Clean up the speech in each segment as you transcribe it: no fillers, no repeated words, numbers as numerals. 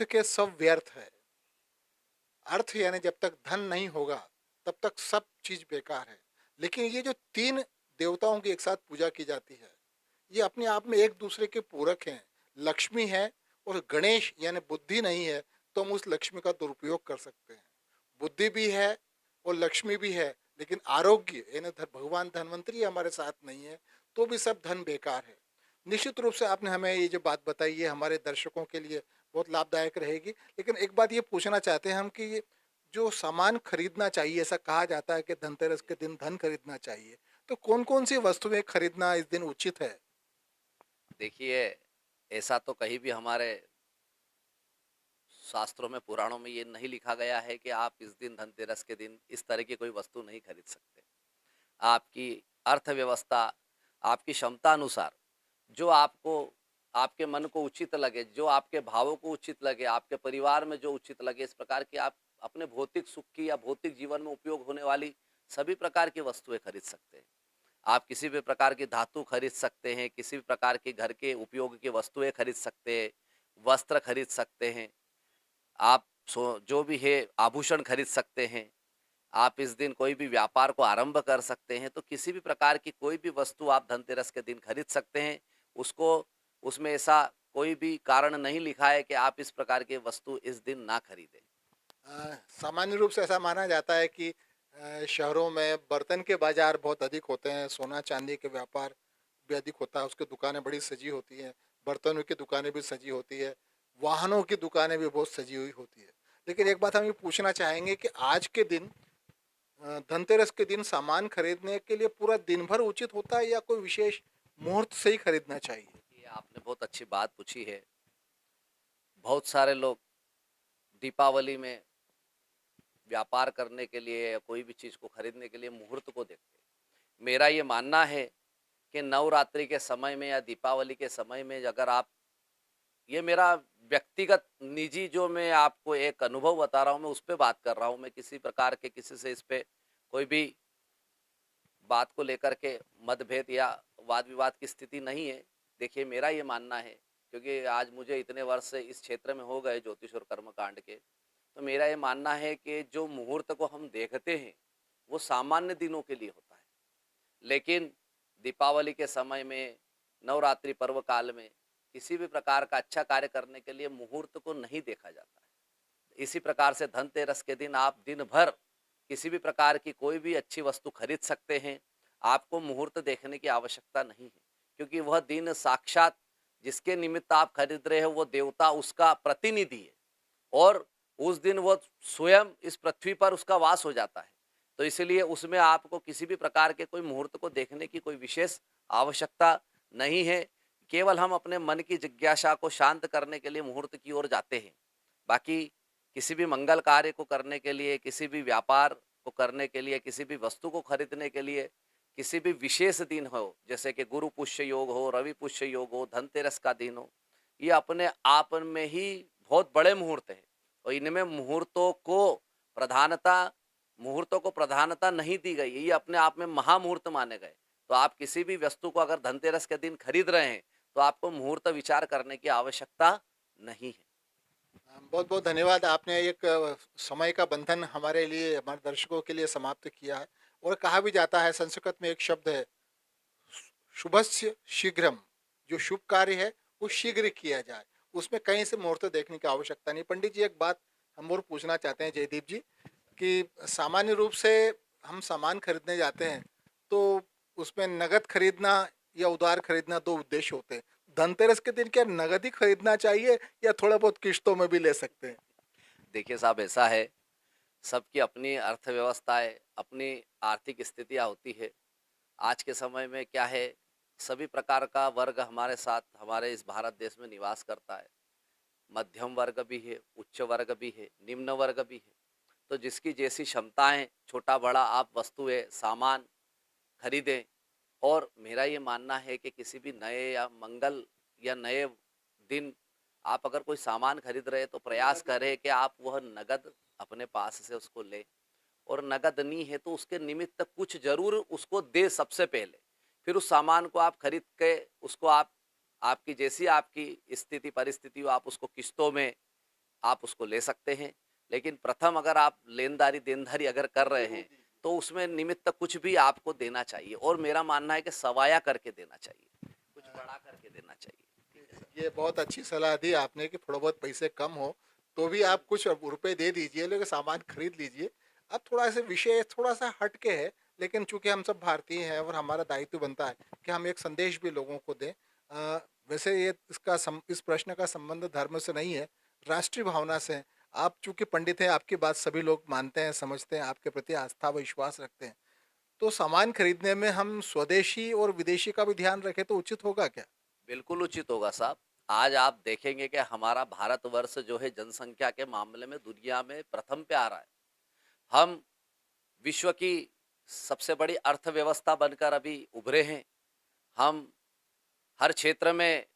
अर्थ के सब व्यर्थ है। अर्थ यानी जब तक धन नहीं होगा तब तक सब चीज बेकार है। लेकिन ये जो तीन देवताओं की एक साथ पूजा की जाती है, ये अपने आप में एक दूसरे के पूरक हैं। लक्ष्मी है और गणेश यानी बुद्धि नहीं है, तो हम उस लक्ष्मी का दुरुपयोग कर सकते हैं। बुद्धि भी है और लक्ष्मी भी है, लेकिन आरोग्य यानी भगवान धन्वंतरी हमारे साथ नहीं है, तो भी सब धन बेकार है। निश्चित रूप से आपने हमें ये जो बात बताई है हमारे दर्शकों के लिए बहुत लाभदायक रहेगी। लेकिन एक बात ये पूछना चाहते हैं हम कि ये जो सामान खरीदना चाहिए, ऐसा कहा जाता है कि धनतेरस के दिन धन खरीदना चाहिए, तो कौन कौन सी वस्तुएं खरीदना इस दिन उचित है? देखिए, ऐसा तो कहीं भी हमारे शास्त्रों में, पुराणों में ये नहीं लिखा गया है कि आप इस दिन, धनतेरस के दिन, इस तरह की कोई वस्तु नहीं खरीद सकते। आपकी अर्थव्यवस्था, आपकी क्षमता अनुसार जो आपको, आपके मन को उचित लगे, जो आपके भावों को उचित लगे, आपके परिवार में जो उचित लगे, इस प्रकार की आप अपने भौतिक सुख की या भौतिक जीवन में उपयोग होने वाली सभी प्रकार की वस्तुएं खरीद सकते हैं। आप किसी भी प्रकार की धातु खरीद सकते हैं, किसी भी प्रकार की घर के उपयोग की वस्तुएं खरीद सकते हैं, वस्त्र खरीद सकते हैं, आप जो भी है आभूषण खरीद सकते हैं। आप इस दिन कोई भी व्यापार को आरंभ कर सकते हैं, तो किसी भी प्रकार की कोई भी वस्तु आप धनतेरस के दिन खरीद सकते हैं। उसको, उसमें ऐसा कोई भी कारण नहीं लिखा है कि आप इस प्रकार की वस्तु इस दिन ना खरीदें। सामान्य रूप से ऐसा माना जाता है कि शहरों में बर्तन के बाजार बहुत अधिक होते हैं, सोना चांदी के व्यापार भी अधिक होता है, उसकी दुकानें बड़ी सजी होती हैं, बर्तनों की दुकानें भी सजी होती है, वाहनों की दुकानें भी बहुत सजी हुई होती है। लेकिन एक बात हम ये पूछना चाहेंगे कि आज के दिन, धनतेरस के दिन सामान खरीदने के लिए पूरा दिन भर उचित होता है या कोई विशेष मुहूर्त से ही खरीदना चाहिए? ये आपने बहुत अच्छी बात पूछी है। बहुत सारे लोग दीपावली में व्यापार करने के लिए या कोई भी चीज़ को खरीदने के लिए मुहूर्त को देखते हैं। मेरा ये मानना है कि नवरात्रि के समय में या दीपावली के समय में अगर आप, ये मेरा व्यक्तिगत निजी जो मैं आपको एक अनुभव बता रहा हूँ, मैं उस पे बात कर रहा हूँ। मैं किसी प्रकार के किसी से इस पे कोई भी बात को लेकर के मतभेद या वाद विवाद की स्थिति नहीं है। देखिए, मेरा ये मानना है, क्योंकि आज मुझे इतने वर्ष से इस क्षेत्र में हो गए ज्योतिष और कर्मकांड के, तो मेरा ये मानना है कि जो मुहूर्त को हम देखते हैं वो सामान्य दिनों के लिए होता है। लेकिन दीपावली के समय में, नवरात्रि पर्व काल में किसी भी प्रकार का अच्छा कार्य करने के लिए मुहूर्त को नहीं देखा जाता है। इसी प्रकार से धनतेरस के दिन आप दिन भर किसी भी प्रकार की कोई भी अच्छी वस्तु खरीद सकते हैं। आपको मुहूर्त देखने की आवश्यकता नहीं है, क्योंकि वह दिन साक्षात जिसके निमित्त आप खरीद रहे हो वो देवता उसका प्रतिनिधि है, और उस दिन वो स्वयं इस पृथ्वी पर उसका वास हो जाता है। तो इसलिए उसमें आपको किसी भी प्रकार के कोई मुहूर्त को देखने की कोई विशेष आवश्यकता नहीं है। केवल हम अपने मन की जिज्ञासा को शांत करने के लिए मुहूर्त की ओर जाते हैं। बाकी किसी भी मंगल कार्य को करने के लिए, किसी भी व्यापार को करने के लिए, किसी भी वस्तु को खरीदने के लिए, किसी भी विशेष दिन हो, जैसे कि गुरु पुष्य योग हो, रवि पुष्य योग हो, धनतेरस का दिन हो, ये अपने आप में ही बहुत बड़े मुहूर्त हैं। और इनमें मुहूर्तों को प्रधानता नहीं दी गई है, ये अपने आप में महामुहूर्त माने गए। तो आप किसी भी वस्तु को अगर धनतेरस के दिन खरीद रहे हैं, तो आपको मुहूर्त विचार करने की आवश्यकता नहीं है। बहुत बहुत धन्यवाद, आपने एक समय का बंधन हमारे लिए, हमारे दर्शकों के लिए समाप्त किया है। और कहा भी जाता है, संस्कृत में एक शब्द है, शुभस्य शीघ्रम, जो शुभ कार्य है वो शीघ्र किया जाए, उसमें कहीं से मुहूर्त देखने की आवश्यकता नहीं। पंडित जी, एक बात हम और पूछना चाहते हैं जयदीप जी, कि सामान्य रूप से हम सामान खरीदने जाते हैं तो उसमें नगद खरीदना या उधार खरीदना दो उद्देश्य होते हैं। धनतेरस के दिन क्या नगद ही खरीदना चाहिए या थोड़ा बहुत किश्तों में भी ले सकते हैं? देखिए साहब, ऐसा है, सबकी अपनी अर्थव्यवस्था है, अपनी आर्थिक स्थितियाँ होती है। आज के समय में क्या है, सभी प्रकार का वर्ग हमारे साथ, हमारे इस भारत देश में निवास करता है। मध्यम वर्ग भी है, उच्च वर्ग भी है, निम्न वर्ग भी है। तो जिसकी जैसी क्षमताएं, छोटा बड़ा आप वस्तुएं, सामान खरीदें। और मेरा ये मानना है कि किसी भी नए या मंगल या नए दिन आप अगर कोई सामान खरीद रहे हैं, तो प्रयास करें कि आप वह नगद अपने पास से उसको लें। और नगद नहीं है तो उसके निमित्त कुछ जरूर उसको दे सबसे पहले। फिर उस सामान को आप खरीद के उसको आप, आपकी जैसी आपकी स्थिति परिस्थिति हो, आप उसको किस्तों में आप उसको ले सकते हैं। लेकिन प्रथम अगर आप लेनदारी देनदारी अगर कर रहे हैं तो उसमें निमित्त कुछ भी आपको देना चाहिए, और मेरा मानना है कि सवाया करके देना चाहिए, कुछ बड़ा करके देना चाहिए। ठीक है सर। ये बहुत अच्छी सलाह दी आपने कि थोड़ा बहुत पैसे कम हो तो भी आप कुछ रुपए दे दीजिए, लेकिन सामान खरीद लीजिए। अब थोड़ा सा विषय थोड़ा सा हट के है, लेकिन चूंकि हम सब भारतीय हैं और हमारा दायित्व बनता है कि हम एक संदेश भी लोगों को दें। वैसे ये इस प्रश्न का संबंध धर्म से नहीं है, राष्ट्रीय भावना से है। आप चूंकि पंडित हैं, आपकी बात सभी लोग मानते हैं, समझते हैं, आपके प्रति आस्था व विश्वास रखते हैं, तो सामान खरीदने में हम स्वदेशी और विदेशी का भी ध्यान रखें तो उचित होगा क्या? बिल्कुल उचित होगा साहब। आज आप देखेंगे कि हमारा भारतवर्ष जो है जनसंख्या के मामले में दुनिया में प्रथम पे आ रहा है। हम विश्व की सबसे बड़ी अर्थव्यवस्था बनकर अभी उभरे हैं। हम हर क्षेत्र में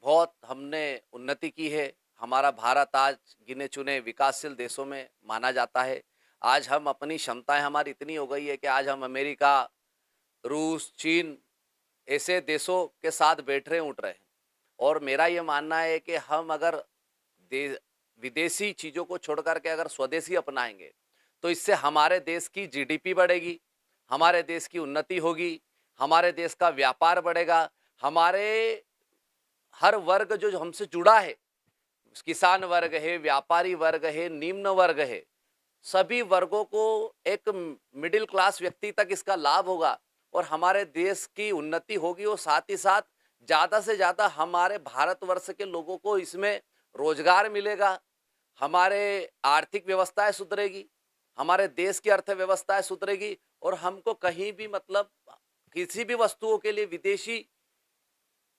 बहुत हमने उन्नति की है। हमारा भारत आज गिने चुने विकासशील देशों में माना जाता है। आज हम अपनी क्षमताएं हमारी इतनी हो गई है कि आज हम अमेरिका, रूस, चीन ऐसे देशों के साथ बैठ रहे उठ रहे हैं। और मेरा ये मानना है कि हम अगर विदेशी चीज़ों को छोड़ करके अगर स्वदेशी अपनाएंगे तो इससे हमारे देश की जीडीपी बढ़ेगी, हमारे देश की उन्नति होगी, हमारे देश का व्यापार बढ़ेगा, हमारे हर वर्ग जो हमसे जुड़ा है, किसान वर्ग है, व्यापारी वर्ग है, निम्न वर्ग है, सभी वर्गों को एक मिडिल क्लास व्यक्ति तक इसका लाभ होगा और हमारे देश की उन्नति होगी। और साथ ही साथ ज़्यादा से ज़्यादा हमारे भारतवर्ष के लोगों को इसमें रोजगार मिलेगा, हमारे आर्थिक व्यवस्थाएं सुधरेगी, हमारे देश की अर्थव्यवस्थाएं सुधरेगी, और हमको कहीं भी मतलब किसी भी वस्तुओं के लिए विदेशी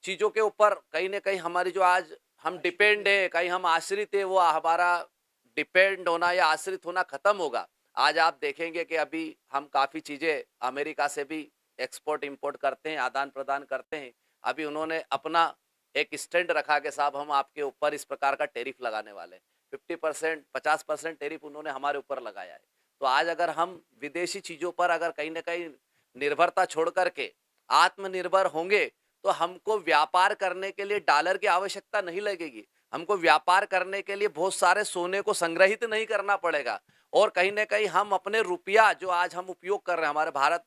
चीज़ों के ऊपर कहीं ना कहीं हमारी जो आज हम डिपेंड है, कहीं हम आश्रित है, वो हमारा डिपेंड होना या आश्रित होना खत्म होगा। आज आप देखेंगे कि अभी हम काफ़ी चीज़ें अमेरिका से भी एक्सपोर्ट इंपोर्ट करते हैं, आदान प्रदान करते हैं। अभी उन्होंने अपना एक स्टैंड रखा कि साहब हम आपके ऊपर इस प्रकार का टैरिफ लगाने वाले हैं। 50%, 50% टैरिफ उन्होंने हमारे ऊपर लगाया है। तो आज अगर हम विदेशी चीज़ों पर अगर कहीं ना कहीं निर्भरता छोड़ करके आत्मनिर्भर होंगे तो हमको व्यापार करने के लिए डॉलर की आवश्यकता नहीं लगेगी। हमको व्यापार करने के लिए बहुत सारे सोने को संग्रहित नहीं करना पड़ेगा, और कहीं ना कहीं हम अपने रुपया जो आज हम उपयोग कर रहे हैं, हमारे भारत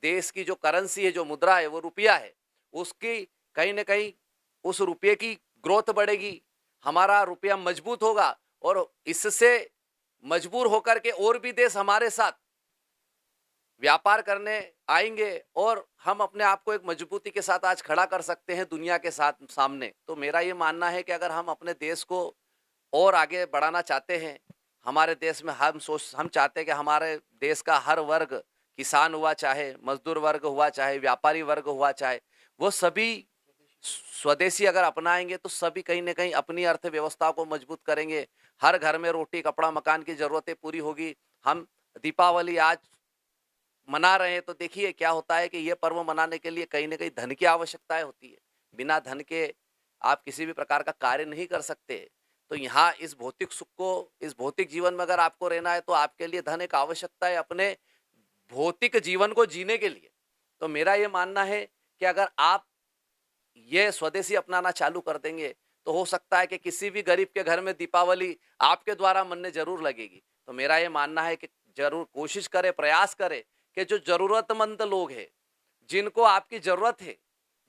देश की जो करेंसी है, जो मुद्रा है, वो रुपया है, उसकी कहीं ना कहीं उस रुपये की ग्रोथ बढ़ेगी, हमारा रुपया मजबूत होगा, और इससे मजबूर होकर के और भी देश हमारे साथ व्यापार करने आएंगे और हम अपने आप को एक मजबूती के साथ आज खड़ा कर सकते हैं दुनिया के साथ सामने। तो मेरा ये मानना है कि अगर हम अपने देश को और आगे बढ़ाना चाहते हैं, हमारे देश में हम चाहते हैं कि हमारे देश का हर वर्ग, किसान हुआ चाहे मजदूर वर्ग हुआ चाहे व्यापारी वर्ग हुआ चाहे, वो सभी स्वदेशी अगर अपनाएंगे तो सभी कहीं ना कहीं अपनी अर्थव्यवस्था को मजबूत करेंगे। हर घर में रोटी कपड़ा मकान की जरूरतें पूरी होगी। हम दीपावली आज मना रहे हैं तो देखिए क्या होता है कि ये पर्व मनाने के लिए कहीं ना कहीं धन की आवश्यकताएं होती है। बिना धन के आप किसी भी प्रकार का कार्य नहीं कर सकते। तो यहाँ इस भौतिक सुख को, इस भौतिक जीवन में अगर आपको रहना है तो आपके लिए धन एक आवश्यकता है अपने भौतिक जीवन को जीने के लिए। तो मेरा ये मानना है कि अगर आप ये स्वदेशी अपनाना चालू कर देंगे तो हो सकता है कि किसी भी गरीब के घर में दीपावली आपके द्वारा मनने जरूर लगेगी। तो मेरा ये मानना है कि जरूर कोशिश करें, प्रयास करें कि जो जरूरतमंद लोग हैं, जिनको आपकी जरूरत है,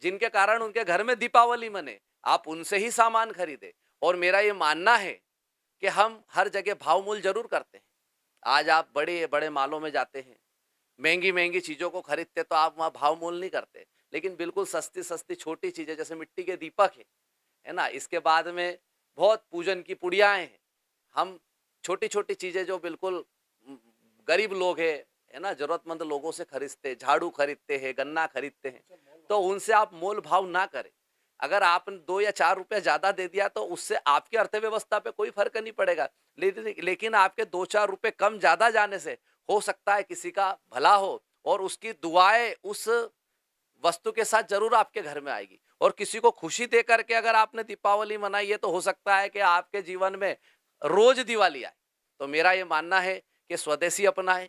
जिनके कारण उनके घर में दीपावली मने, आप उनसे ही सामान खरीदें। और मेरा ये मानना है कि हम हर जगह भाव मूल जरूर करते हैं। आज आप बड़े बड़े मालों में जाते हैं, महंगी महंगी चीज़ों को खरीदते तो आप वहाँ भाव मूल नहीं करते, लेकिन बिल्कुल सस्ती सस्ती छोटी चीज़ें जैसे मिट्टी के दीपक है ना, इसके बाद में बहुत पूजन की पुड़ियाएँ हैं, हम छोटी छोटी चीज़ें जो बिल्कुल गरीब लोग है ना, जरूरतमंद लोगों से खरीदते, झाड़ू खरीदते हैं, गन्ना खरीदते हैं, तो उनसे आप मोल भाव ना करें। अगर आपने 2 या 4 रुपया ज़्यादा दे दिया तो उससे आपकी अर्थव्यवस्था पे कोई फर्क नहीं पड़ेगा, लेकिन आपके 2-4 रुपये कम ज़्यादा जाने से हो सकता है किसी का भला हो और उसकी दुआएं उस वस्तु के साथ जरूर आपके घर में आएगी। और किसी को खुशी दे करके अगर आपने दीपावली मनाई है तो हो सकता है कि आपके जीवन में रोज दिवाली आए। तो मेरा ये मानना है कि स्वदेशी अपनाएं,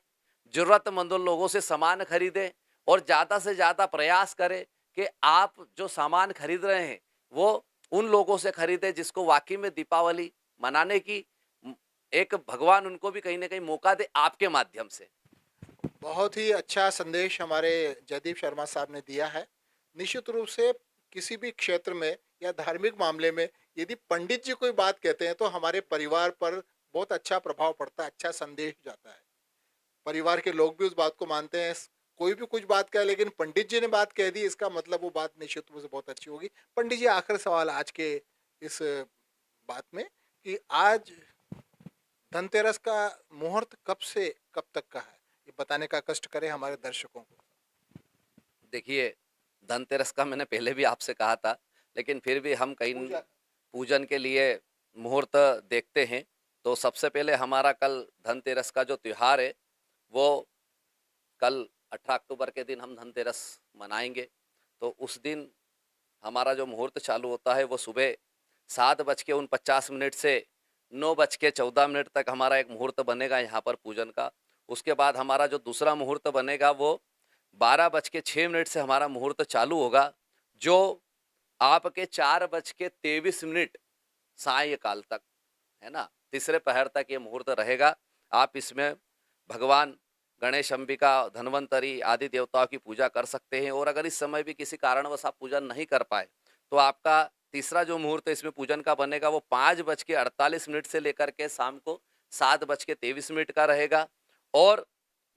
जरूरतमंदों लोगों से सामान खरीदें और ज़्यादा से ज़्यादा प्रयास करें कि आप जो सामान खरीद रहे हैं वो उन लोगों से खरीदें जिसको वाकई में दीपावली मनाने की एक भगवान उनको भी कहीं ना कहीं मौका दे आपके माध्यम से। बहुत ही अच्छा संदेश हमारे जयदीप शर्मा साहब ने दिया है। निश्चित रूप से किसी भी क्षेत्र में या धार्मिक मामले में यदि पंडित जी कोई बात कहते हैं तो हमारे परिवार पर बहुत अच्छा प्रभाव पड़ता है, अच्छा संदेश जाता है। परिवार के लोग भी उस बात को मानते हैं। कोई भी कुछ बात कहे लेकिन पंडित जी ने बात कह दी, इसका मतलब वो बात निश्चित रूप से बहुत अच्छी होगी। पंडित जी, आखिरी सवाल आज के इस बात में कि आज धनतेरस का मुहूर्त कब से कब तक का है, ये बताने का कष्ट करें हमारे दर्शकों को। देखिए, धनतेरस का मैंने पहले भी आपसे कहा था, लेकिन फिर भी हम कहीं पूजा। पूजन के लिए मुहूर्त देखते हैं। तो सबसे पहले हमारा कल धनतेरस का जो त्योहार है, वो कल 18 अक्टूबर के दिन हम धनतेरस मनाएंगे। तो उस दिन हमारा जो मुहूर्त चालू होता है वो सुबह 7:49 से 9:14 तक हमारा एक मुहूर्त बनेगा यहाँ पर पूजन का। उसके बाद हमारा जो दूसरा मुहूर्त बनेगा वो 12:06 से हमारा मुहूर्त चालू होगा, जो आपके 4:23 सायंकाल तक, है ना, तीसरे पहर तक ये मुहूर्त रहेगा। आप इसमें भगवान गणेश, अंबिका, धन्वंतरी आदि देवताओं की पूजा कर सकते हैं। और अगर इस समय भी किसी कारणवश आप पूजन नहीं कर पाए तो आपका तीसरा जो मुहूर्त इसमें पूजन का बनेगा वो 5:48 से लेकर के शाम को 7:23 का रहेगा। और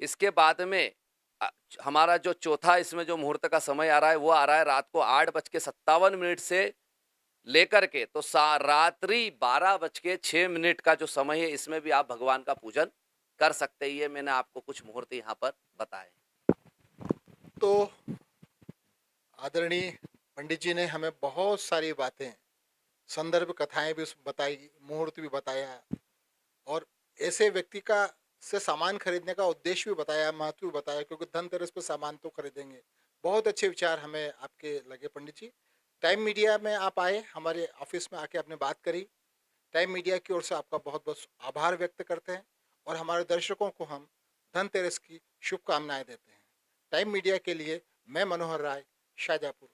इसके बाद में अ, हमारा जो चौथा इसमें जो मुहूर्त का समय आ रहा है वो आ रहा है रात को 8:57 से लेकर के तो रात्रि 12:06 का जो समय है, इसमें भी आप भगवान का पूजन कर सकते हैं। ये मैंने आपको कुछ मुहूर्त यहाँ पर बताए। तो आदरणीय पंडित जी ने हमें बहुत सारी बातें, संदर्भ कथाएं भी बताई, मुहूर्त भी बताया, और ऐसे व्यक्ति का से सामान खरीदने का उद्देश्य भी बताया, महत्व भी बताया, क्योंकि धनतेरस पे सामान तो खरीदेंगे। बहुत अच्छे विचार हमें आपके लगे पंडित जी। टाइम मीडिया में आप आए, हमारे ऑफिस में आके आपने बात करी। टाइम मीडिया की ओर से आपका बहुत बहुत आभार व्यक्त करते हैं, और हमारे दर्शकों को हम धनतेरस की शुभकामनाएं देते हैं। टाइम मीडिया के लिए मैं मनोहर राय, शाहजहाँपुर।